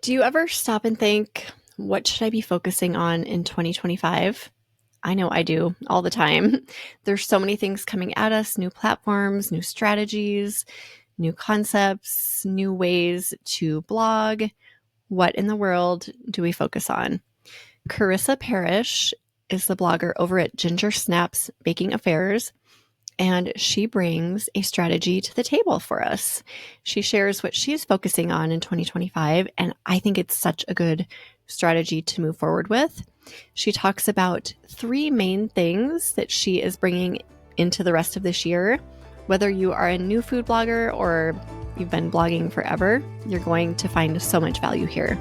Do you ever stop and think, what should I be focusing on in 2025? I know I do all the time. There's so many things coming at us, new platforms, new strategies, new concepts, new ways to blog. What in the world do we focus on? Karissa Parrish is the blogger over at Ginger Snaps Baking Affairs, and she brings a strategy to the table for us. She shares what she's focusing on in 2025, and I think it's such a good strategy to move forward with. She talks about three main things that she is bringing into the rest of this year. Whether you are a new food blogger or you've been blogging forever, you're going to find so much value here.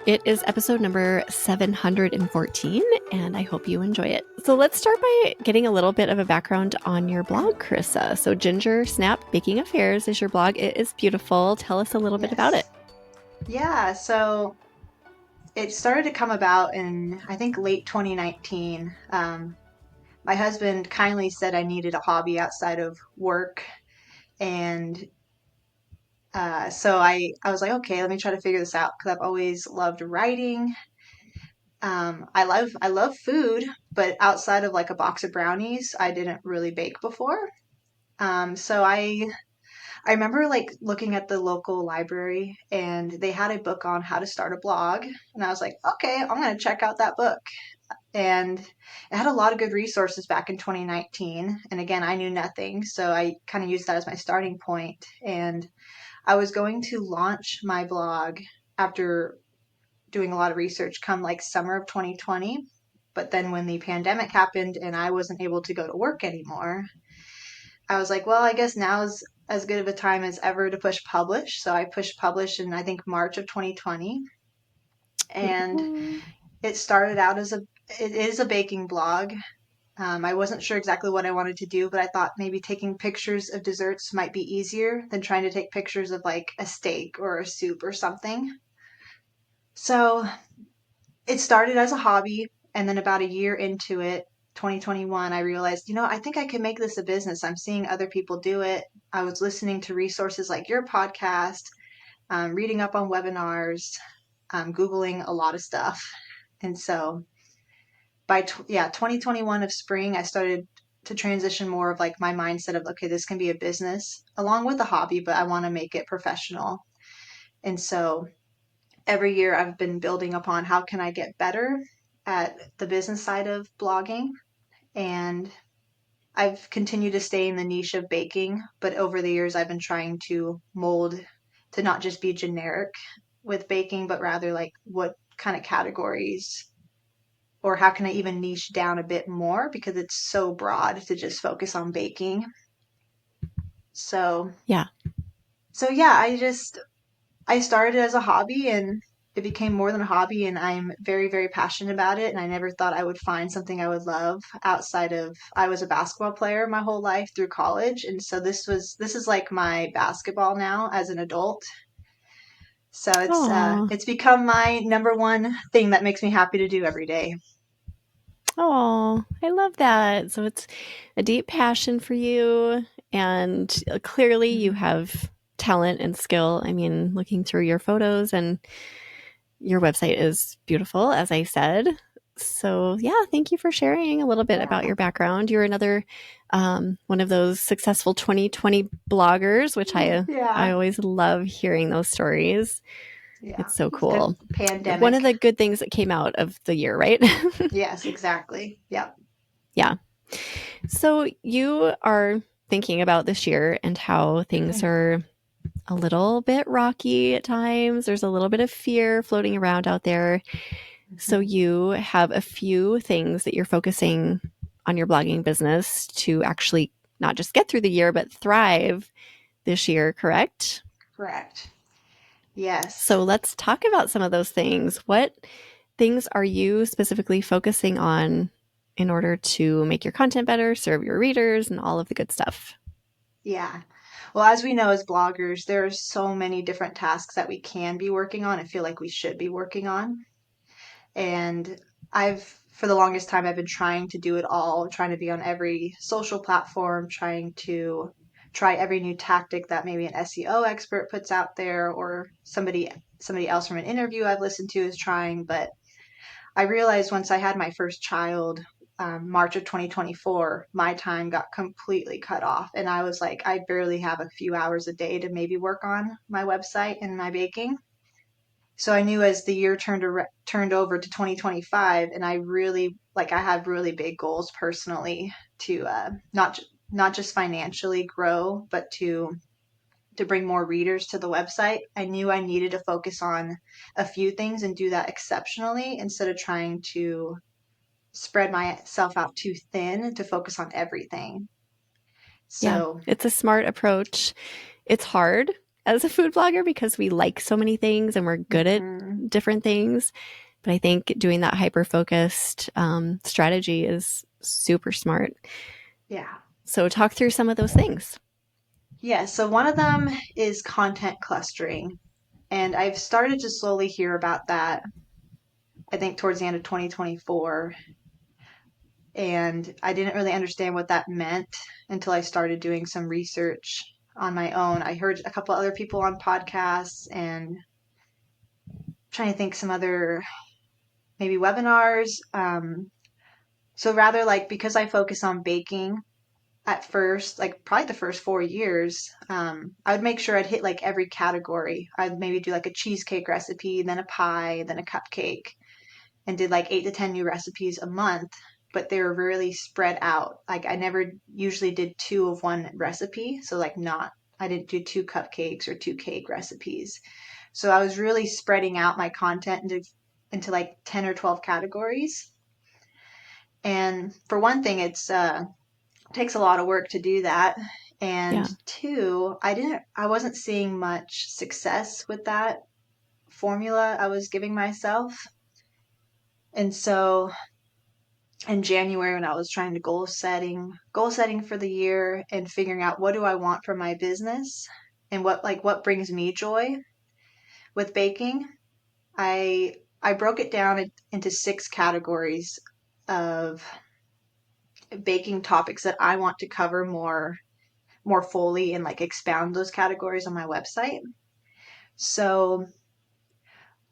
It is episode number 714, and I hope you enjoy it. So let's start by getting a little bit of a background on your blog, Karissa. So Ginger Snap Baking Affairs is your blog. It is beautiful. Tell us a little bit about it. Yes. Yeah, so it started to come about in, I think, late 2019. My husband kindly said I needed a hobby outside of work. And so I was like, okay, let me try to figure this out because I've always loved writing. I love food, but outside of like a box of brownies, I didn't really bake before. So I remember like looking at the local library and they had a book on how to start a blog. And I was like, okay, I'm going to check out that book. And it had a lot of good resources back in 2019. And again, I knew nothing. So I kind of used that as my starting point. And I was going to launch my blog after doing a lot of research come like summer of 2020. But then when the pandemic happened and I wasn't able to go to work anymore, I was like, well, I guess now is as good of a time as ever to push publish. So I pushed publish in I think March of 2020, and Ooh. it started out as it is a baking blog. I wasn't sure exactly what I wanted to do, but I thought maybe taking pictures of desserts might be easier than trying to take pictures of like a steak or a soup or something. So it started as a hobby, and then about a year into it, 2021, I realized, I think I can make this a business. I'm seeing other people do it. I was listening to resources like your podcast, reading up on webinars, Googling a lot of stuff. And so by 2021 of spring, I started to transition more of like my mindset of, okay, this can be a business along with a hobby, but I want to make it professional. And so every year I've been building upon how can I get better at the business side of blogging. And I've continued to stay in the niche of baking, but over the years I've been trying to mold to not just be generic with baking, but rather like what kind of categories or how can I even niche down a bit more because it's so broad to just focus on baking. So, Yeah. so yeah, I started as a hobby and it became more than a hobby and I'm very, very passionate about it. And I never thought I would find something I would love outside of I was a basketball player my whole life through college. And so this is like my basketball now as an adult. So Oh, it's become my number one thing that makes me happy to do every day. oh, I love that. So it's a deep passion for you, and clearly you Mhm. have talent and skill. I mean, looking through your photos and your website is beautiful, as I said. So, yeah, thank you for sharing a little bit about Yeah. your background. You're another one of those successful 2020 bloggers, which I Yeah. always love hearing those stories. Yeah. It's so It's good. cool. One of Pandemic. the good things that came out of the year, right? Yes, exactly. Yep. Yeah. So, you are thinking about this year and how things are a little bit rocky at times. There's a little bit of fear floating around out there. So Mhm. you have a few things that you're focusing on your blogging business to actually not just get through the year, but thrive this year, correct? Correct. Yes. So let's talk about some of those things. What things are you specifically focusing on in order to make your content better, serve your readers, and all of the good stuff? Yeah. Well, as we know as bloggers, there are so many different tasks that we can be working on and feel like we should be working on. And for the longest time, I've been trying to do it all, trying to be on every social platform, trying to try every new tactic that maybe an SEO expert puts out there or somebody else from an interview I've listened to is trying. But I realized once I had my first child, March of 2024, my time got completely cut off. And I was like, I barely have a few hours a day to maybe work on my website and my baking. So I knew as the year turned over to 2025, and I really like I have really big goals personally to not just financially grow, but to bring more readers to the website. I knew I needed to focus on a few things and do that exceptionally instead of trying to spread myself out too thin to focus on everything. Yeah, So, it's a smart approach. It's hard as a food blogger because we like so many things and we're good at mhm, different things. But I think doing that hyper focused strategy is super smart. yeah. So, talk through some of those things. Yeah, so one of them is content clustering. And I've started to slowly hear about that, I think, towards the end of 2024. And I didn't really understand what that meant until I started doing some research on my own. I heard a couple other people on podcasts and trying to think some other maybe webinars. So rather like because I focus on baking at first, like probably the first 4 years, I would make sure I'd hit like every category. I'd maybe do like a cheesecake recipe, then a pie, then a cupcake, and did like 8 to 10 new recipes a month, but they were really spread out. Like I never usually did two of one recipe. So like not, I didn't do two cupcakes or two cake recipes. So I was really spreading out my content into like 10 or 12 categories. And for one thing, it takes a lot of work to do that. And Yeah. two, I wasn't seeing much success with that formula I was giving myself. And so in January when I was trying to goal setting for the year and figuring out what do I want for my business and what brings me joy with baking, I broke it down into 6 categories of baking topics that I want to cover more fully and like expound those categories on my website. So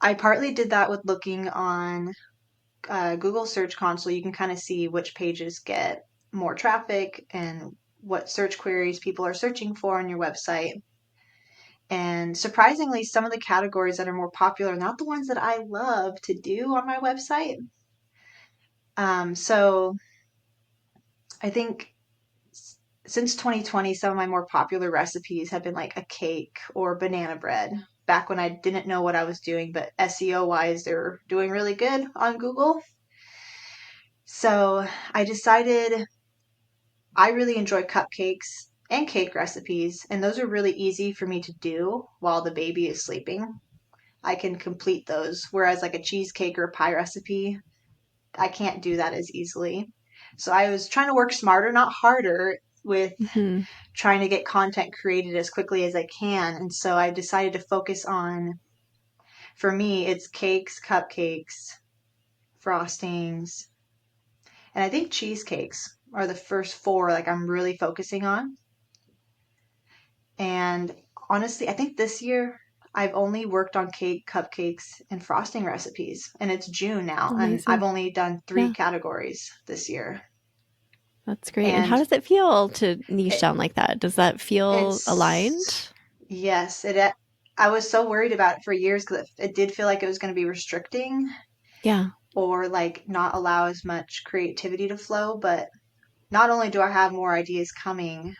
I partly did that with looking on Google Search Console. You can kind of see which pages get more traffic and what search queries people are searching for on your website. And surprisingly, some of the categories that are more popular are not the ones that I love to do on my website. So I think since 2020, some of my more popular recipes have been like a cake or banana bread. Back when I didn't know what I was doing, but SEO wise, they're doing really good on Google. So I decided I really enjoy cupcakes and cake recipes, and those are really easy for me to do while the baby is sleeping. I can complete those, whereas like a cheesecake or a pie recipe, I can't do that as easily. So I was trying to work smarter, not harder, with Hmm. trying to get content created as quickly as I can. And so I decided to focus on, for me, it's cakes, cupcakes, frostings, and I think cheesecakes are the first 4 like I'm really focusing on. And honestly, I think this year I've only worked on cake, cupcakes, and frosting recipes. And it's June now, and I've Amazing. only done 3 Yeah, categories this year. that's great. And how And does it feel to niche it, down like that? Does that feel it's, aligned? yes, I was so worried about it for years because it did feel like it was going to be restricting Yeah, or like not allow as much creativity to flow. But not only do I have more ideas coming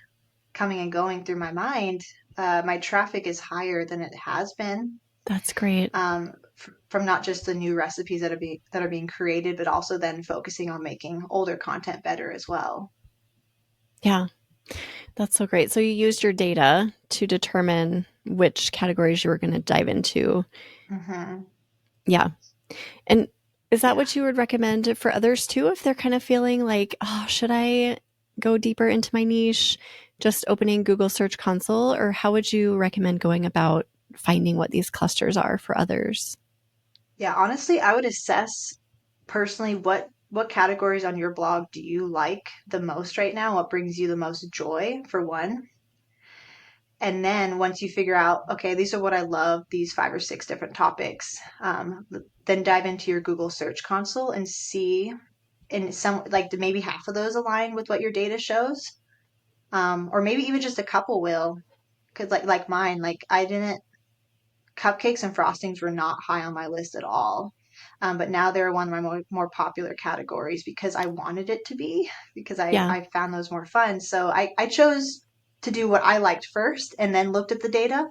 and going through my mind, my traffic is higher than it has been, that's great. from not just the new recipes that are being created, but also then focusing on making older content better as well. Yeah, that's so great. So you used your data to determine which categories you were going to dive into. Hmm. Yeah. And is that Yeah. what you would recommend for others too? If they're kind of feeling like, oh, should I go deeper into my niche, just opening Google Search Console? Or how would you recommend going about finding what these clusters are for others? Yeah, honestly, I would assess personally what categories on your blog do you like the most right now? What brings you the most joy, for one? And then once you figure out, okay, these are what I love, these 5 or 6 different topics, then dive into your Google Search Console and see, and some like maybe half of those align with what your data shows, or maybe even just a couple will. Because like mine, like I didn't cupcakes and frostings were not high on my list at all. But now they're one of my more popular categories because I wanted it to be, because Yeah. I found those more fun. So I chose to do what I liked first and then looked at the data.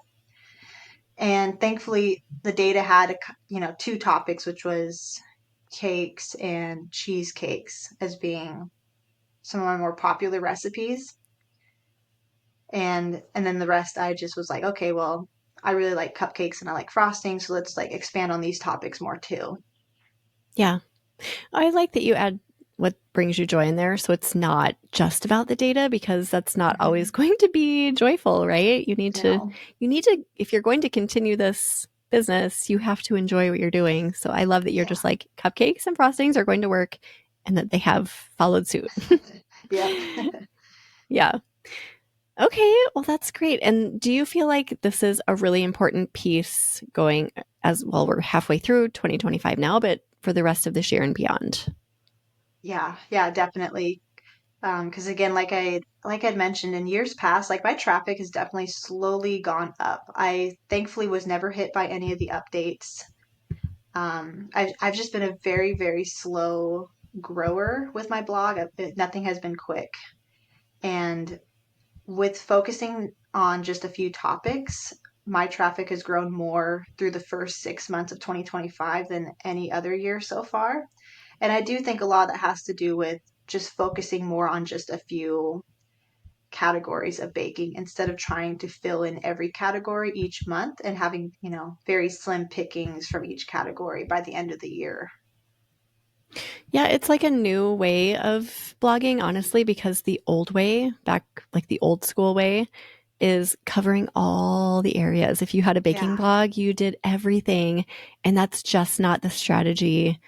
And thankfully, the data had, two topics, which was cakes and cheesecakes as being some of my more popular recipes. And then the rest I just was like, okay, well, I really like cupcakes and I like frosting, so let's like expand on these topics more too. Yeah. I like that you add what brings you joy in there. So it's not just about the data because that's not always Hmm. going to be joyful, right? No. You need to, if you're going to continue this business, you have to enjoy what you're doing. So I love that you're Yeah. just like cupcakes and frostings are going to work and that they have followed suit. Yep. Yeah. Okay. Well, that's great. And do you feel like this is a really important piece going as well? We're halfway through 2025 now, but for the rest of this year and beyond. Yeah. Yeah, definitely. Because again, like I'd mentioned in years past, like my traffic has definitely slowly gone up. I thankfully was never hit by any of the updates. I've just been a very, very slow grower with my blog. Nothing has been quick. And with focusing on just a few topics, my traffic has grown more through the first 6 months of 2025 than any other year so far. And I do think a lot of that has to do with just focusing more on just a few categories of baking instead of trying to fill in every category each month and having, very slim pickings from each category by the end of the year. Yeah, it's like a new way of blogging, honestly, because the old way, back like the old school way, is covering all the areas. If you had a baking Yeah. blog, you did everything. And that's just not the strategy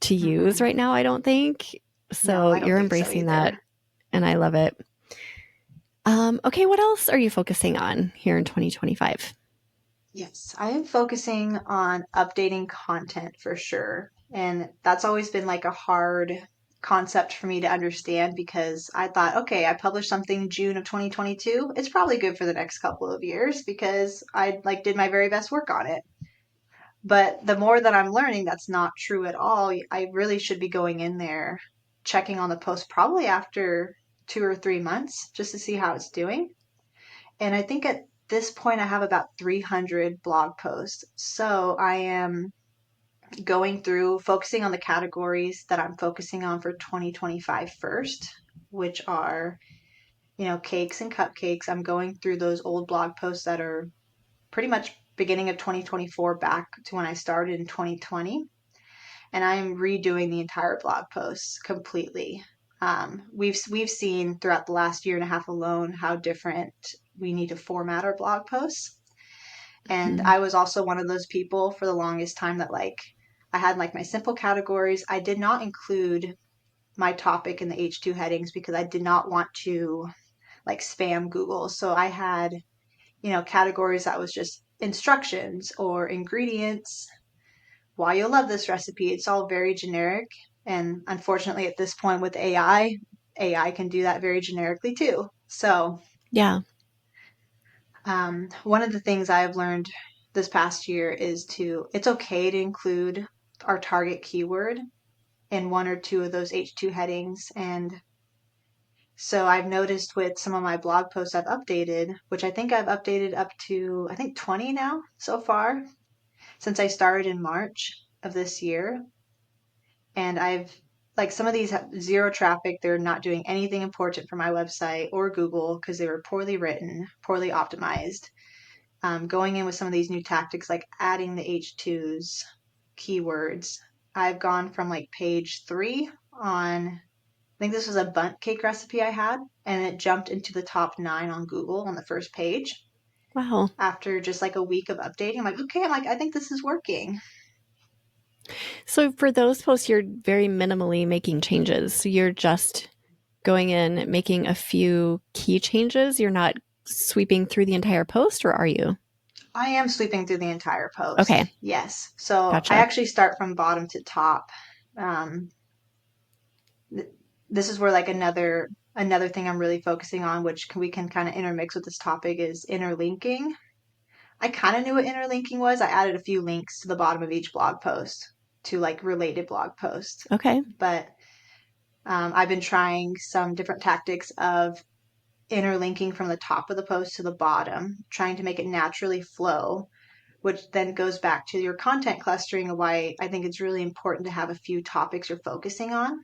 to use Mm-mm. right now, I don't think. No, So I don't you're think so embracing that, either. and I love it. Okay, what else are you focusing on here in 2025? Yes, I am focusing on updating content for sure. And that's always been like a hard concept for me to understand because I thought, okay, I published something June of 2022. It's probably good for the next couple of years because I like did my very best work on it. But the more that I'm learning, that's not true at all. I really should be going in there, checking on the post probably after 2 or 3 months just to see how it's doing. And I think at this point, I have about 300 blog posts. So I am going through, focusing on the categories that I'm focusing on for 2025 first, which are, cakes and cupcakes. I'm going through those old blog posts that are pretty much beginning of 2024 back to when I started in 2020. And I'm redoing the entire blog posts completely. We've seen throughout the last year and a half alone how different we need to format our blog posts. And Mhm. I was also one of those people for the longest time that like I had like my simple categories. I did not include my topic in the H2 headings because I did not want to like spam Google. So I had, categories that was just instructions or ingredients, why you'll love this recipe. It's all very generic. And unfortunately, at this point with AI can do that very generically too. So, Yeah. one of the things I've learned this past year is it's okay to include our target keyword in one or two of those H2 headings. And so I've noticed with some of my blog posts I've updated, which I think I've updated up to, I think 20 now so far since I started in March of this year. And I've like some of these have zero traffic. They're not doing anything important for my website or Google because they were poorly written, poorly optimized. Going in with some of these new tactics like adding the H2s, keywords. I've gone from like page 3 on, I think this was a bundt cake recipe I had, and it jumped into the top 9 on Google on the first page Wow. after just like a week of updating. I'm like, okay, I'm like, I think this is working. So for those posts, you're very minimally making changes. So you're just going in, making a few key changes. You're not sweeping through the entire post, or are you? I am sweeping through the entire post. Okay, Yes. So I gotcha. actually start from bottom to top. Um, th- this is where like another thing I'm really focusing on, which we can kind of intermix with this topic, is interlinking. I kind of knew what interlinking was. I added a few links to the bottom of each blog post to like related blog posts. Okay. But I've been trying some different tactics of interlinking from the top of the post to the bottom, trying to make it naturally flow, which then goes back to your content clustering and why I think it's really important to have a few topics you're focusing on,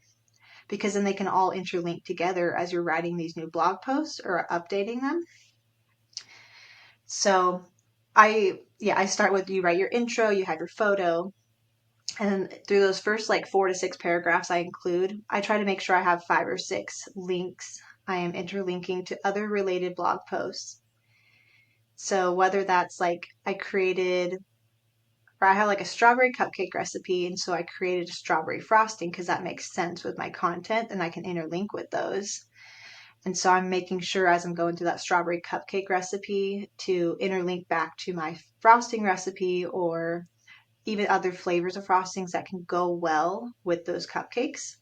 because then they can all interlink together as you're writing these new blog posts or updating them. So I start with, you write your intro, you have your photo, and through those first like 4 to 6 paragraphs I try to make sure I have 5 or 6 links I am interlinking to other related blog posts. So whether that's like I have like a strawberry cupcake recipe, and so I created a strawberry frosting because that makes sense with my content and I can interlink with those. And so I'm making sure as I'm going through that strawberry cupcake recipe to interlink back to my frosting recipe, or even other flavors of frostings that can go well with those cupcakes,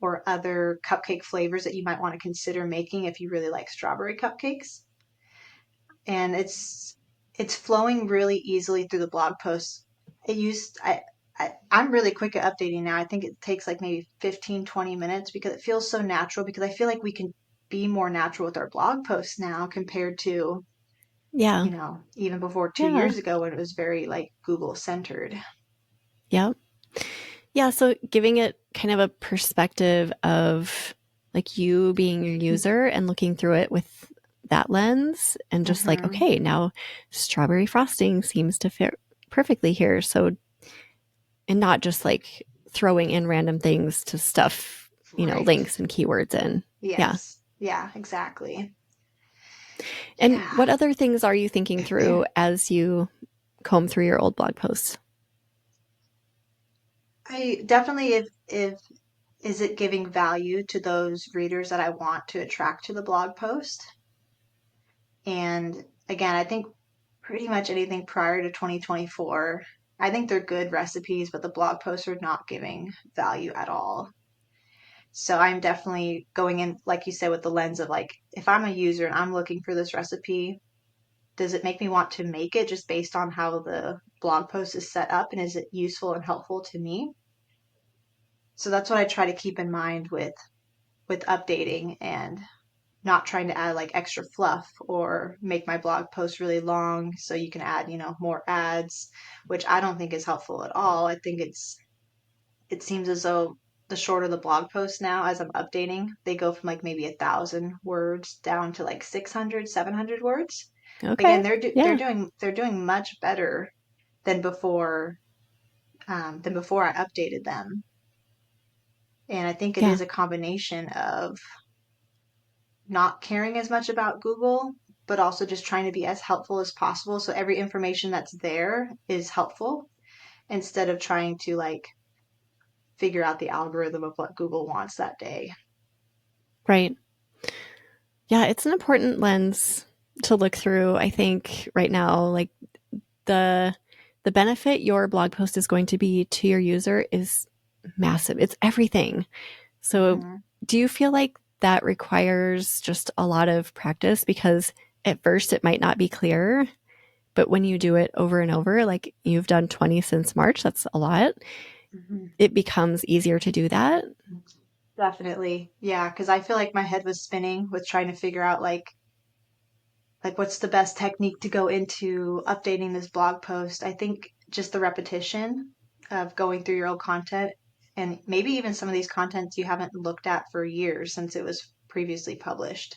or other cupcake flavors that you might want to consider making if you really like strawberry cupcakes. And it's flowing really easily through the blog posts. It used I'm really quick at updating now. I think it takes like maybe 15-20 minutes because it feels so natural, because I feel like we can be more natural with our blog posts now compared to, Yeah. even before two Yeah. years ago when it was very like Google centered. Yeah. Yeah. So giving it kind of a perspective of like you being your user and looking through it with that lens and just like, Hmm. okay, now strawberry frosting seems to fit perfectly here. So, and not just like throwing in random things to stuff, Right. links and keywords in. Yeah. Yes. Yeah, exactly. And Yeah. what other things are you thinking through as you comb through your old blog posts? I definitely, if is it giving value to those readers that I want to attract to the blog post? And again, I think pretty much anything prior to 2024, I think they're good recipes, but the blog posts are not giving value at all. So I'm definitely going in, like you said, with the lens of like, if I'm a user and I'm looking for this recipe, does it make me want to make it just based on how the blog post is set up? And is it useful and helpful to me? So that's what I try to keep in mind with updating, and not trying to add like extra fluff or make my blog post really long so you can add, more ads, which I don't think is helpful at all. I think it seems as though the shorter the blog post now, as I'm updating, they go from like maybe 1,000 words down to like 600, 700 words. Again, Okay. they're Yeah. doing much better than before I updated them. And I think it Yeah. is a combination of not caring as much about Google, but also just trying to be as helpful as possible. So every information that's there is helpful, instead of trying to like figure out the algorithm of what Google wants that day. Right. Yeah. It's an important lens to look through, I think, right now. Like the the benefit your blog post is going to be to your user is massive. It's everything. So Hmm. do you feel like that requires just a lot of practice? Because at first it might not be clear, but when you do it over and over, like you've done 20 since March, that's a lot. Hmm. It becomes easier to do that. Definitely. Yeah, because I feel like my head was spinning with trying to figure out like what's the best technique to go into updating this blog post. I think just the repetition of going through your old content, and maybe even some of these contents you haven't looked at for years since it was previously published.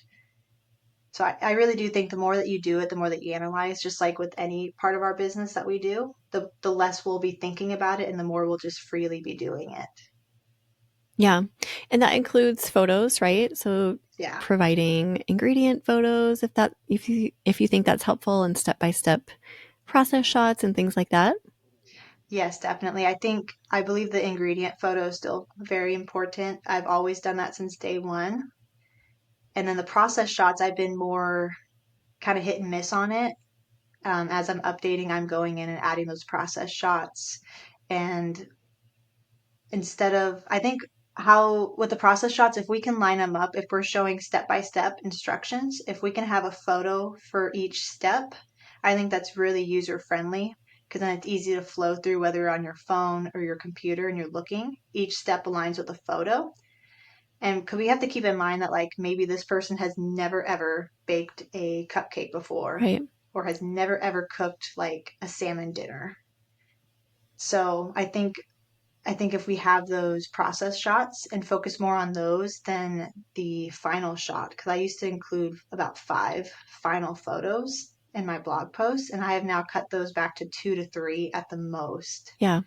So I really do think the more that you do it, the more that you analyze, just like with any part of our business that we do, the less we'll be thinking about it and the more we'll just freely be doing it. Yeah. And that includes photos, right? So Yeah. providing ingredient photos if you think that's helpful, and step-by-step process shots and things like that. Yes, definitely. I believe the ingredient photo is still very important. I've always done that since day one. And then the process shots, I've been more. kind of hit and miss on it. As I'm updating, I'm going in and adding those process shots. And instead of, I think how with the process shots, if we can line them up, if we're showing step by step instructions, if we can have a photo for each step, I think that's really user friendly because then it's easy to flow through whether you're on your phone or your computer and you're looking. Each step aligns with a photo. And could we have to keep in mind that like maybe this person has never ever baked a cupcake before Right. or has never ever cooked like a salmon dinner. So I think if we have those process shots and focus more on those than the final shot, because I used to include about 5 final photos in my blog posts, and I have now cut those back to 2 to 3 at the most. Yeah.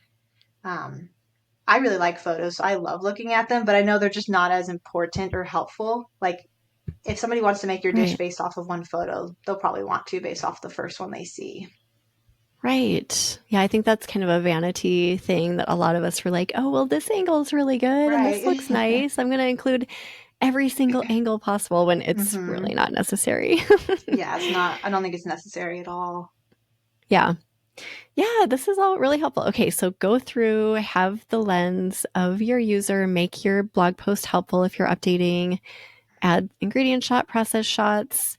Um, I really like photos, so I love looking at them, but I know they're just not as important or helpful. Like if somebody wants to make your dish Right. based off of one photo, they'll probably want to based off the first one they see. Right. Yeah, I think that's kind of a vanity thing that a lot of us were like, oh, well, this angle is really good and this Right. looks nice. I'm going to include every single angle possible when it's hmm really not necessary. Yeah, it's not, I don't think it's necessary at all. Yeah. Yeah, this is all really helpful. Okay, so go through, have the lens of your user, make your blog post helpful if you're updating, add ingredient shot, process shots,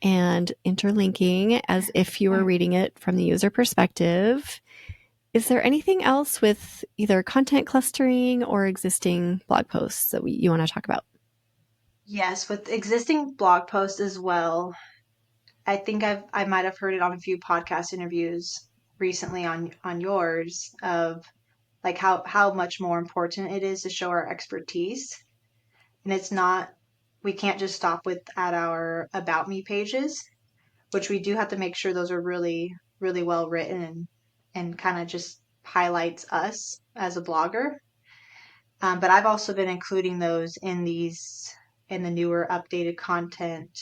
and interlinking as if you were reading it from the user perspective. Is there anything else with either content clustering or existing blog posts that you want to talk about? Yes, with existing blog posts as well. I think I might have heard it on a few podcast interviews recently on yours of like how much more important it is to show our expertise. And it's not we can't just stop with at our about me pages, which we do have to make sure those are really really well written and kind of just highlights us as a blogger. But I've also been including those in the newer updated content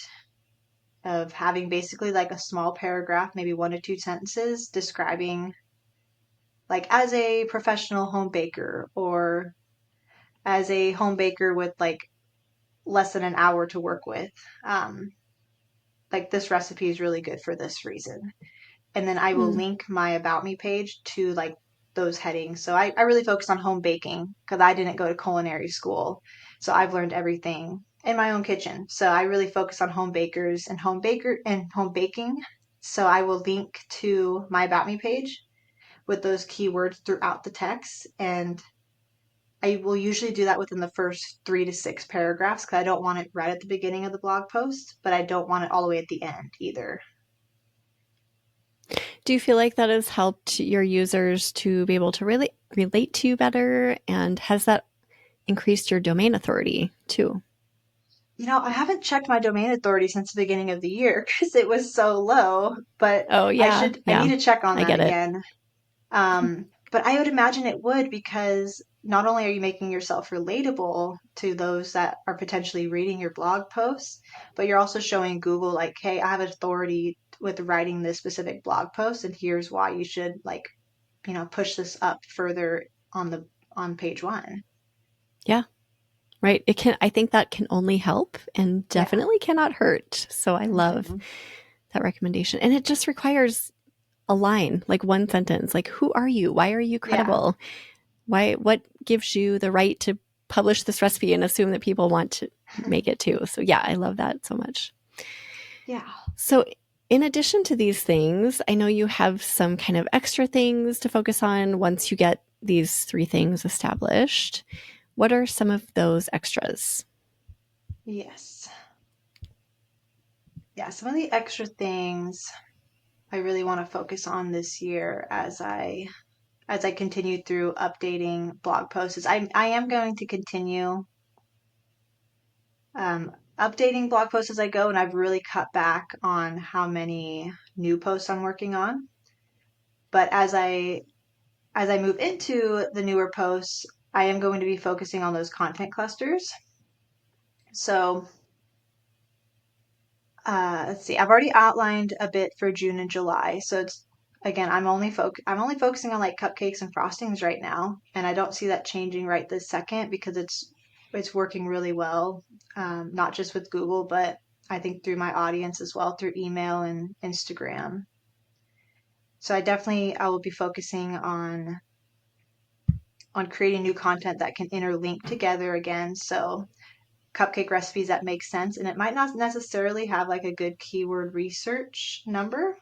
of having basically like a small paragraph, maybe 1 to 2 sentences describing like as a professional home baker or as a home baker with like less than an hour to work with. Um, like this recipe is really good for this reason. And then I will Hmm. link my about me page to like those headings. So I really focus on home baking because I didn't go to culinary school. So I've learned everything in my own kitchen. So I really focus on home bakers and home baking. So I will link to my about me page with those keywords throughout the text. And I will usually do that within the first 3 to 6 paragraphs because I don't want it right at the beginning of the blog post, but I don't want it all the way at the end either. Do you feel like that has helped your users to be able to really relate to you better? And has that increased your domain authority too? I haven't checked my domain authority since the beginning of the year because it was so low, but Oh, yeah. I need Yeah. to check on I that get it. again. But I would imagine it would because not only are you making yourself relatable to those that are potentially reading your blog posts, but you're also showing Google like, hey, I have authority with writing this specific blog post, and here's why you should like, push this up further on page one. Yeah. Right. It can, I think that can only help and Yeah. definitely cannot hurt. So I love hmm that recommendation. And it just requires a line, like one sentence, like, who are you? Why are you Yeah. credible? What gives you the right to publish this recipe and assume that people want to make it too? So yeah, I love that so much. Yeah. So in addition to these things, I know you have some kind of extra things to focus on once you get these three things established. What are some of those extras? Yes. Yeah, some of the extra things I really want to focus on this year as I continue through updating blog posts is I am going to continue updating blog posts as I go, and I've really cut back on how many new posts I'm working on. But as I move into the newer posts, I am going to be focusing on those content clusters. So let's see. I've already outlined a bit for June and July. So it's again, I'm only focusing on like cupcakes and frostings right now, and I don't see that changing right this second because it's working really well, not just with Google, but I think through my audience as well, through email and Instagram. So I will be focusing on creating new content that can interlink together again. So cupcake recipes that make sense, and it might not necessarily have like a good keyword research number,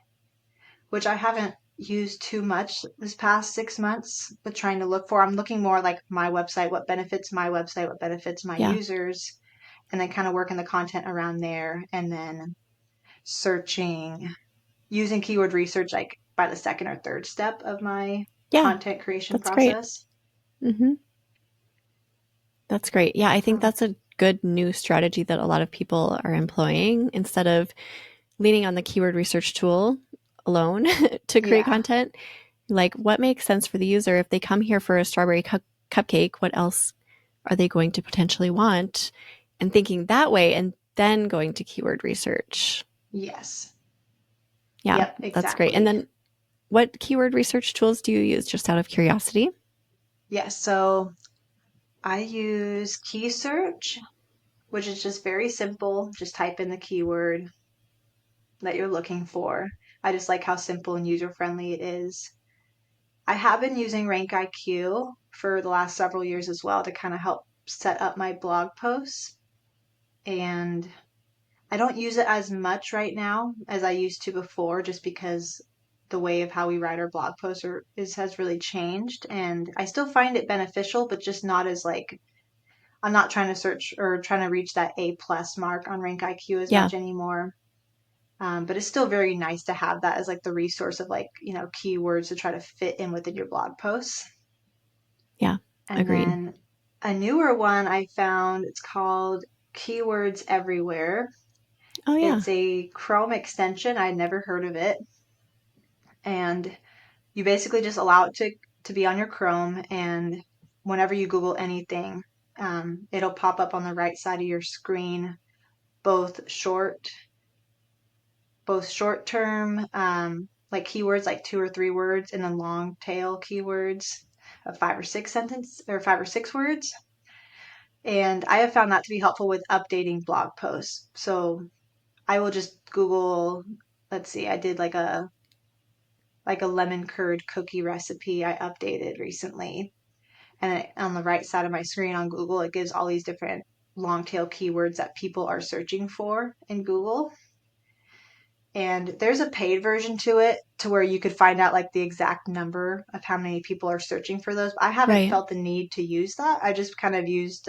which I haven't used too much this past 6 months with trying to look for. I'm looking more like my website, what benefits my Yeah. users, and then kind of working the content around there, and then searching using keyword research like by the second or third step of my Yeah. content creation That's great. process. Hmm. That's great. Yeah, I think Um, that's a good new strategy that a lot of people are employing instead of leaning on the keyword research tool alone to create yeah, content. Like, what makes sense for the user? If they come here for a cupcake, what else are they going to potentially want? And thinking that way and then going to keyword research. yes, Yeah, yep, that's great. And exactly. then what keyword research tools do you use just out of curiosity? Yes, so I use key search, which is just very simple. Just type in the keyword that you're looking for. I just like how simple and user friendly it is. I have been using Rank IQ for the last several years as well to kind of help set up my blog posts. And I don't use it as much right now as I used to before, just because the way of how we write our blog posts has really changed. And I still find it beneficial, but just not as like I'm not trying to search or trying to reach that A+ mark on Rank IQ as Yeah, much anymore. But it's still very nice to have that as like the resource of like, keywords to try to fit in within your blog posts. yeah, And agreed. then a newer one I found, it's called Keywords Everywhere. Oh, yeah. It's a Chrome extension. I'd never heard of it. And you basically just allow it to be on your Chrome. And whenever you Google anything, it'll pop up on the right side of your screen, both short term, like keywords like 2 or 3 words, and then long tail keywords of 5 or 6 words. And I have found that to be helpful with updating blog posts. So I will just Google, let's see, I did like a lemon curd cookie recipe I updated recently. And on the right side of my screen on Google, it gives all these different long tail keywords that people are searching for in Google. And there's a paid version to it to where you could find out like the exact number of how many people are searching for those. I haven't Right. felt the need to use that. I just kind of used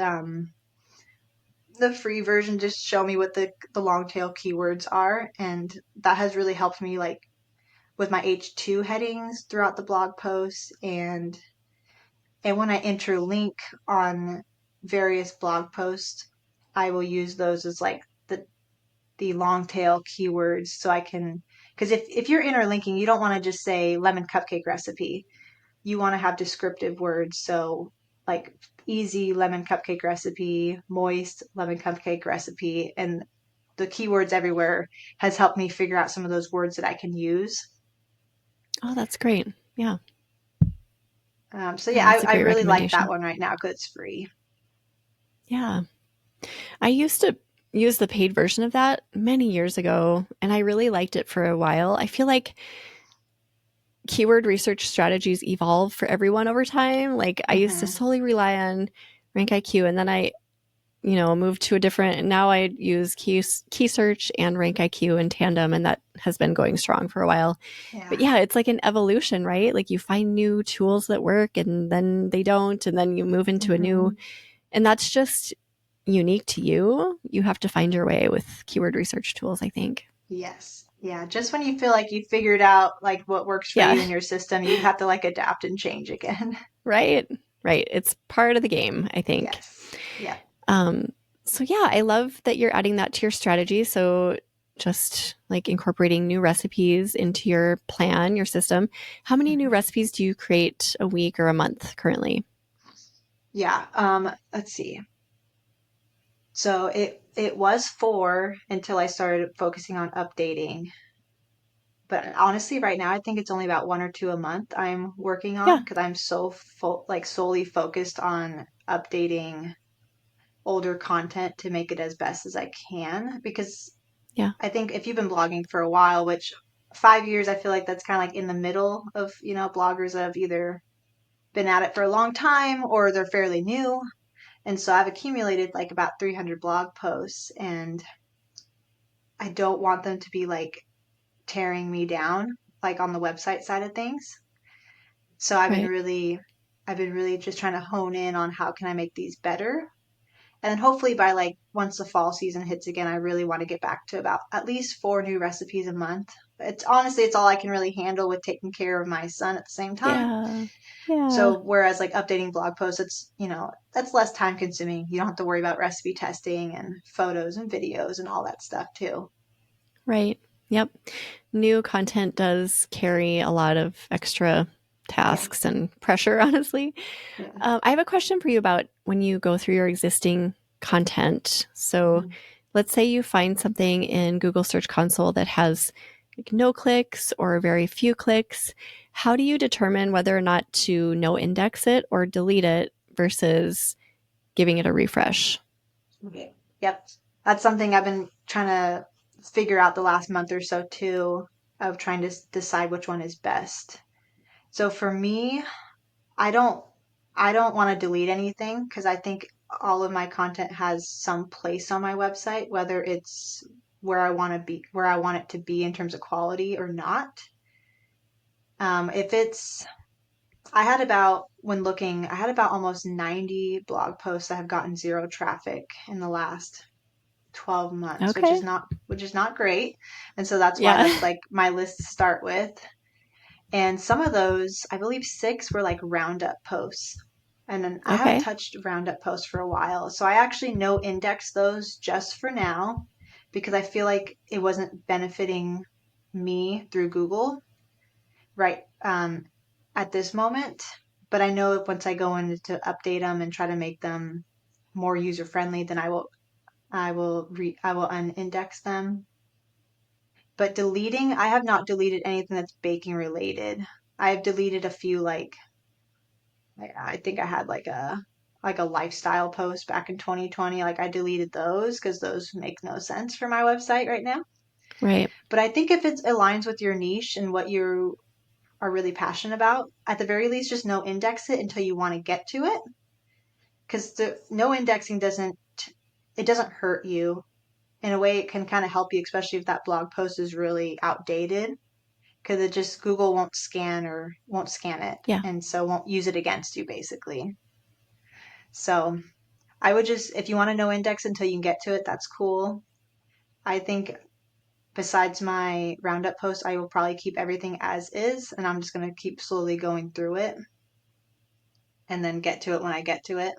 the free version just show me what the long tail keywords are, and that has really helped me like with my H2 headings throughout the blog posts, and when I interlink on various blog posts, I will use those as like the long tail keywords so I can, because if you're interlinking, you don't want to just say lemon cupcake recipe. You want to have descriptive words. So like easy lemon cupcake recipe, moist lemon cupcake recipe, and the keywords everywhere has helped me figure out some of those words that I can use. Oh, that's great. Yeah. So Yeah, yeah, that's a I great really like that recommendation. one right now because it's free. Yeah. I used to use the paid version of that many years ago, and I really liked it for a while. I feel like keyword research strategies evolve for everyone over time. Like, I used to Hmm. solely rely on Rank IQ, and then I moved to a different. Now I use key search and Rank IQ in tandem, and that has been going strong for a while. But Yeah. yeah, it's like an evolution, right? Like, you find new tools that work, and then they don't, and then you move into a new, Hmm. and that's just unique to you. You have to find your way with keyword research tools, I think. Yes. Yeah. Just when you feel like you figured out like what works for Yeah, you in your system, you have to like adapt and change again. right, right. It's part of the game, I think. Yes. Yeah. Um, so yeah, I love that you're adding that to your strategy. So just like incorporating new recipes into your plan, your system. How many new Hmm. recipes do you create a week or a month currently? Yeah. Let's see. So it was 4 until I started focusing on updating. But honestly, right now I think it's only about 1 or 2 a month I'm working on Yeah. because I'm so like solely focused on updating older content to make it as best as I can. Because Yeah. I think if you've been blogging for a while, which 5 years, I feel like that's kind of like in the middle of, bloggers that have either been at it for a long time or they're fairly new. And so I've accumulated like about 300 blog posts, and I don't want them to be like tearing me down, like on the website side of things. So Right. I've been really just trying to hone in on how can I make these better. And then hopefully by like once the fall season hits again, I really want to get back to about at least 4 new recipes a month. It's honestly, it's all I can really handle with taking care of my son at the same time. Yeah. Yeah. So whereas like updating blog posts, that's less time consuming. You don't have to worry about recipe testing and photos and videos and all that stuff too. Right. Yep. New content does carry a lot of extra Yeah. tasks and pressure, honestly. Yeah. I have a question for you about when you go through your existing content. So Mhm. let's say you find something in Google Search Console that has like no clicks or very few clicks. How do you determine whether or not to no index it or delete it versus giving it a refresh? Okay. Yep. That's something I've been trying to figure out the last month or so too, of trying to decide which one is best. So for me, I don't I don't want to delete anything because I think all of my content has some place on my website, whether it's where I want it to be in terms of quality or not. If it's I had about when looking, I had about almost 90 blog posts that have gotten zero traffic in the last 12 months, Okay. which is not great. And so that's why Yeah. that's like my list to start with. And some of those, I believe six were like roundup posts. And then I haven't Okay. touched roundup posts for a while. So I actually no index those just for now because I feel like it wasn't benefiting me through Google right at this moment. But I know once I go in to update them and try to make them more user friendly, then I will unindex them. But deleting, I have not deleted anything that's baking related. I've deleted a few I think I had like a lifestyle post back in 2020. Like I deleted those because those make no sense for my website right now. Right. But I think if it aligns with your niche and what you are really passionate about, at the very least, just no index it until you want to get to it. Because the no indexing doesn't hurt you. In a way, it can kind of help you, especially if that blog post is really outdated because it just Google won't scan it Yeah. and so won't use it against you basically. So I would just if you want to know index until you can get to it, that's cool. I think besides my roundup post, I will probably keep everything as is and I'm just gonna keep slowly going through it and then get to it when I get to it.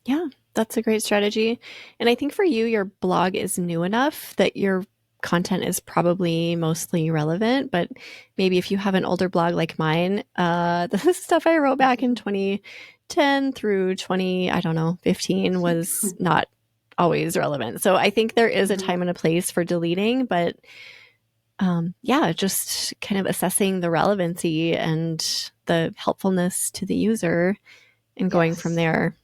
Yeah, that's a great strategy. And I think for you, your blog is new enough that your content is probably mostly relevant. But maybe if you have an older blog like mine, the stuff I wrote back in 2010 through 20, I don't know, 15 was not always relevant. So I think there is a Hmm. time and a place for deleting, but yeah, just kind of assessing the relevancy and the helpfulness to the user and going from Yes. there.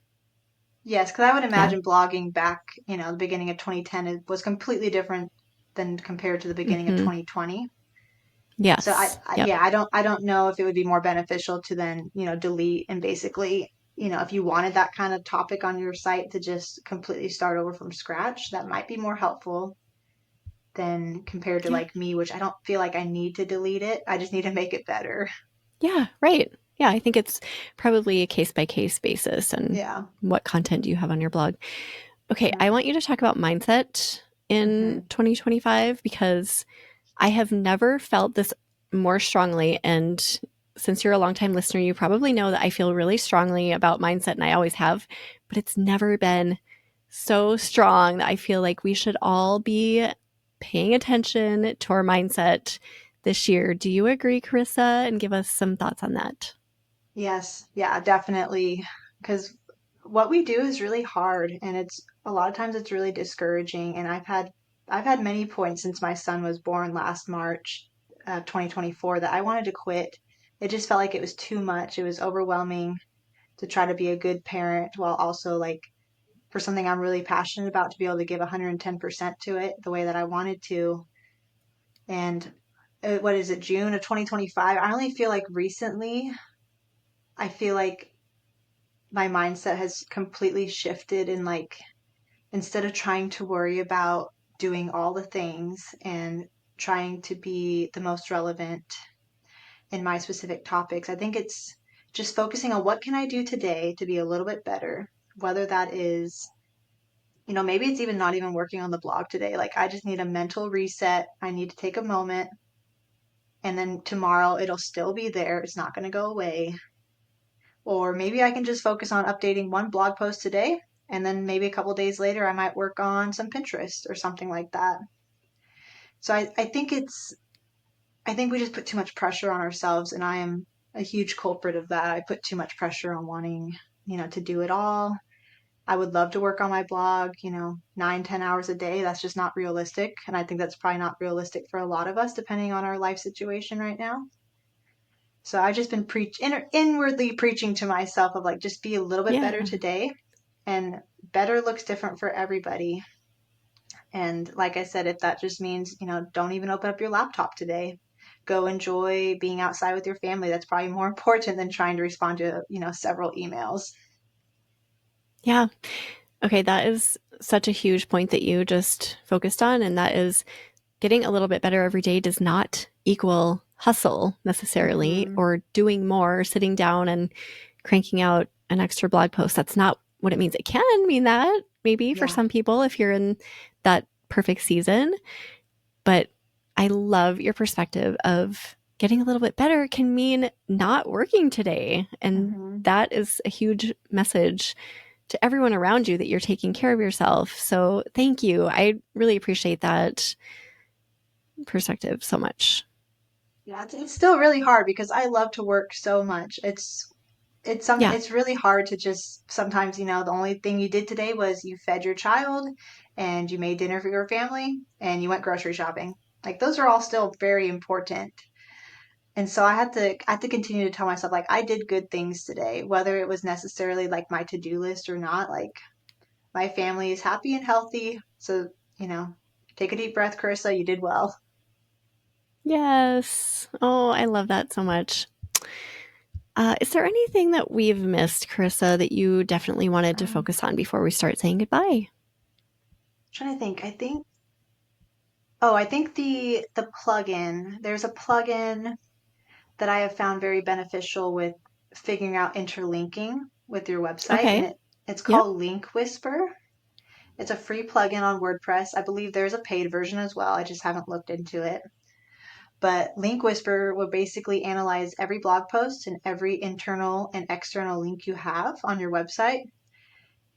Yes, because I would Yeah. imagine blogging back, the beginning of 2010 was completely different than compared to the beginning of Hmm. 2020. So Yes. Yep. yeah, I don't know if it would be more beneficial to then, delete and basically, if you wanted that kind of topic on your site to just completely start over from scratch, that might be more helpful than compared to Yeah. like me, which I don't feel like I need to delete it. I just need to make it better. Yeah. Right. Yeah. I think it's probably a case by case basis and Yeah. what content do you have on your blog. Okay. I Hmm. want you to talk about mindset in Hmm. 2025 because I have never felt this more strongly. And since you're a longtime listener, you probably know that I feel really strongly about mindset and I always have, but it's never been so strong that I feel like we should all be paying attention to our mindset this year. Do you agree, Karissa? And give us some thoughts on that. Yes. Yeah, definitely. Because what we do is really hard and it's a lot of times it's really discouraging. And I've had many points since my son was born last March, 2024 that I wanted to quit. It just felt like it was too much. It was overwhelming to try to be a good parent while also like for something I'm really passionate about to be able to give 110% to it the way that I wanted to. And what is it, June of 2025? I only feel like recently, I feel like my mindset has completely shifted in like, instead of trying to worry about doing all the things and trying to be the most relevant in my specific topics, I think it's just focusing on what can I do today to be a little bit better, whether that is, maybe it's even not even working on the blog today. Like I just need a mental reset. I need to take a moment and then tomorrow it'll still be there. It's not going to go away. Or maybe I can just focus on updating one blog post today and then maybe a couple days later I might work on some Pinterest or something like that. So I think we just put too much pressure on ourselves, and I am a huge culprit of that. I put too much pressure on wanting, to do it all. I would love to work on my blog, 9, 10 hours a day. That's just not realistic. And I think that's probably not realistic for a lot of us, depending on our life situation right now. So I've just been inwardly preaching to myself of like, just be a little bit better Yeah. today. And better looks different for everybody. And like I said, if that just means, don't even open up your laptop today. Go enjoy being outside with your family. That's probably more important than trying to respond to, several emails. Yeah. Okay, that is such a huge point that you just focused on, and that is getting a little bit better every day does not equal hustle necessarily Hmm. or doing more, sitting down and cranking out an extra blog post. That's not what it means. It can mean that maybe for Yeah. some people if you're in that perfect season, but I love your perspective of getting a little bit better can mean not working today. And Hmm. that is a huge message to everyone around you that you're taking care of yourself. So thank you. I really appreciate that perspective so much. Yeah, it's still really hard because I love to work so much. Yeah. It's really hard to just sometimes, the only thing you did today was you fed your child and you made dinner for your family and you went grocery shopping. Like those are all still very important. And so I had to continue to tell myself like I did good things today, whether it was necessarily like my to-do list or not. Like my family is happy and healthy. So, take a deep breath, Carissa, you did well. Yes. Oh, I love that so much. Is there anything that we've missed, Carissa, that you definitely wanted to Um, focus on before we start saying goodbye? trying to think. I think the plugin, there's a plugin that I have found very beneficial with figuring out interlinking with your website, and Okay. it's Yep. called Link Whisper. It's a free plugin on WordPress. I believe there's a paid version as well. I just haven't looked into it. But Link Whisper will basically analyze every blog post and every internal and external link you have on your website,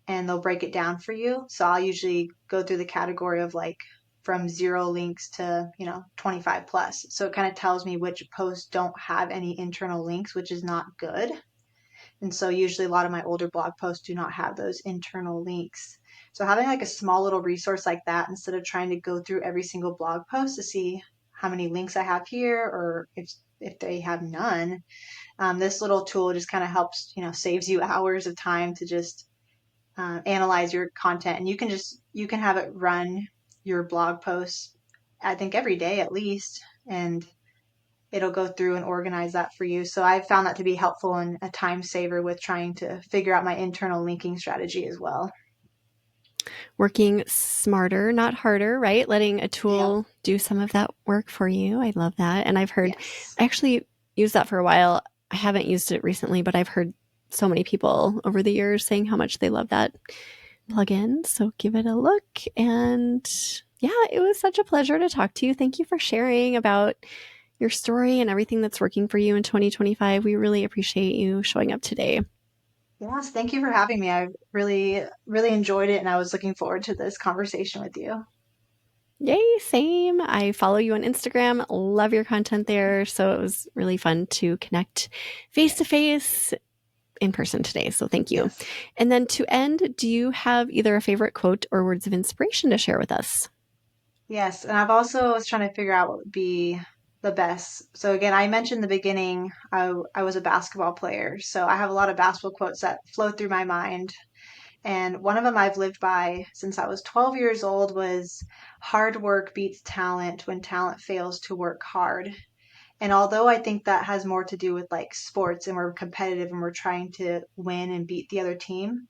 and they'll break it down for you. So I'll usually go through the category of like from 0 links to, 25 plus. So it kind of tells me which posts don't have any internal links, which is not good. And so usually a lot of my older blog posts do not have those internal links. So having like a small little resource like that instead of trying to go through every single blog post to see how many links I have here or if they have none, this little tool just kind of helps, saves you hours of time to just analyze your content, and you can have it run your blog posts, I think every day at least, and it'll go through and organize that for you. So I've found that to be helpful and a time saver with trying to figure out my internal linking strategy as well. Working smarter, not harder, right? Letting a Yep. tool do some of that work for you. I love that. And Yes. I actually used that for a while. I haven't used it recently, but I've heard so many people over the years saying how much they love that plugin. So give it a look. And yeah, it was such a pleasure to talk to you. Thank you for sharing about your story and everything that's working for you in 2025. We really appreciate you showing up today. Yes, thank you for having me. I really, really enjoyed it, and I was looking forward to this conversation with you. Yay, same. I follow you on Instagram. Love your content there. So it was really fun to connect face to face in person today. So thank you. Yes. And then to end, do you have either a favorite quote or words of inspiration to share with us? Yes, and I've also was trying to figure out what would be the best. So again, I mentioned in the beginning I was a basketball player, so I have a lot of basketball quotes that flow through my mind. And one of them I've lived by since I was 12 years old was hard work beats talent when talent fails to work hard. And although I think that has more to do with like sports and we're competitive and we're trying to win and beat the other team,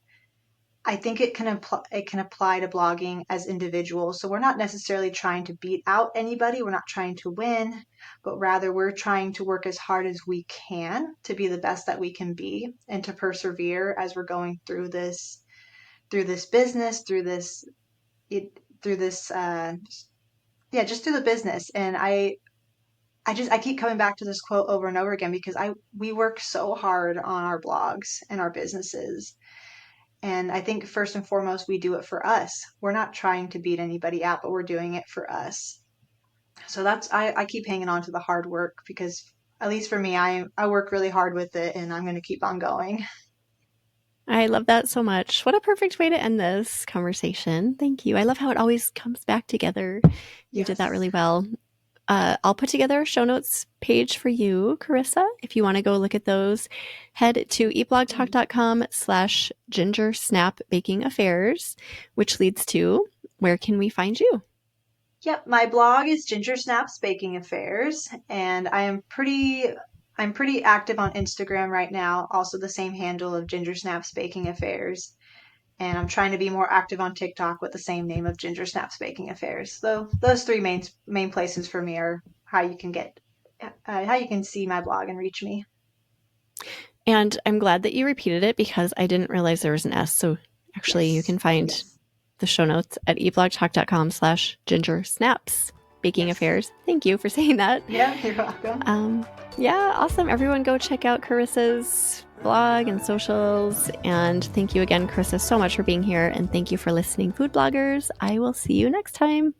I think it can apply to blogging as individuals. So we're not necessarily trying to beat out anybody. We're not trying to win, but rather we're trying to work as hard as we can to be the best that we can be and to persevere as we're going through this business, it, through this yeah, just through the business. And I keep coming back to this quote over and over again because I we work so hard on our blogs and our businesses. And I think first and foremost, we do it for us. We're not trying to beat anybody out, but we're doing it for us. So I keep hanging on to the hard work because at least for me, I work really hard with it and I'm going to keep on going. I love that so much. What a perfect way to end this conversation. Thank you. I love how it always comes back together. You did that Yes. really well. I'll put together a show notes page for you, Karissa. If you want to go look at those, head to eatblogtalk.com/ginger snap baking affairs, which leads to where can we find you? Yep, my blog is Ginger Snaps Baking Affairs, and I'm pretty active on Instagram right now, also the same handle of Ginger Snaps Baking Affairs. And I'm trying to be more active on TikTok with the same name of Ginger Snaps Baking Affairs. So those three main places for me are how you can see my blog and reach me. And I'm glad that you repeated it because I didn't realize there was an S. So actually, you Yes, can find yes, the show notes at eatblogtalk.com/ginger snaps baking yes. affairs. Thank you for saying that. Yeah, you're welcome. Um, yeah, awesome. Everyone go check out Karissa's blog and socials. And thank you again, Karissa, so much for being here. And thank you for listening, food bloggers. I will see you next time.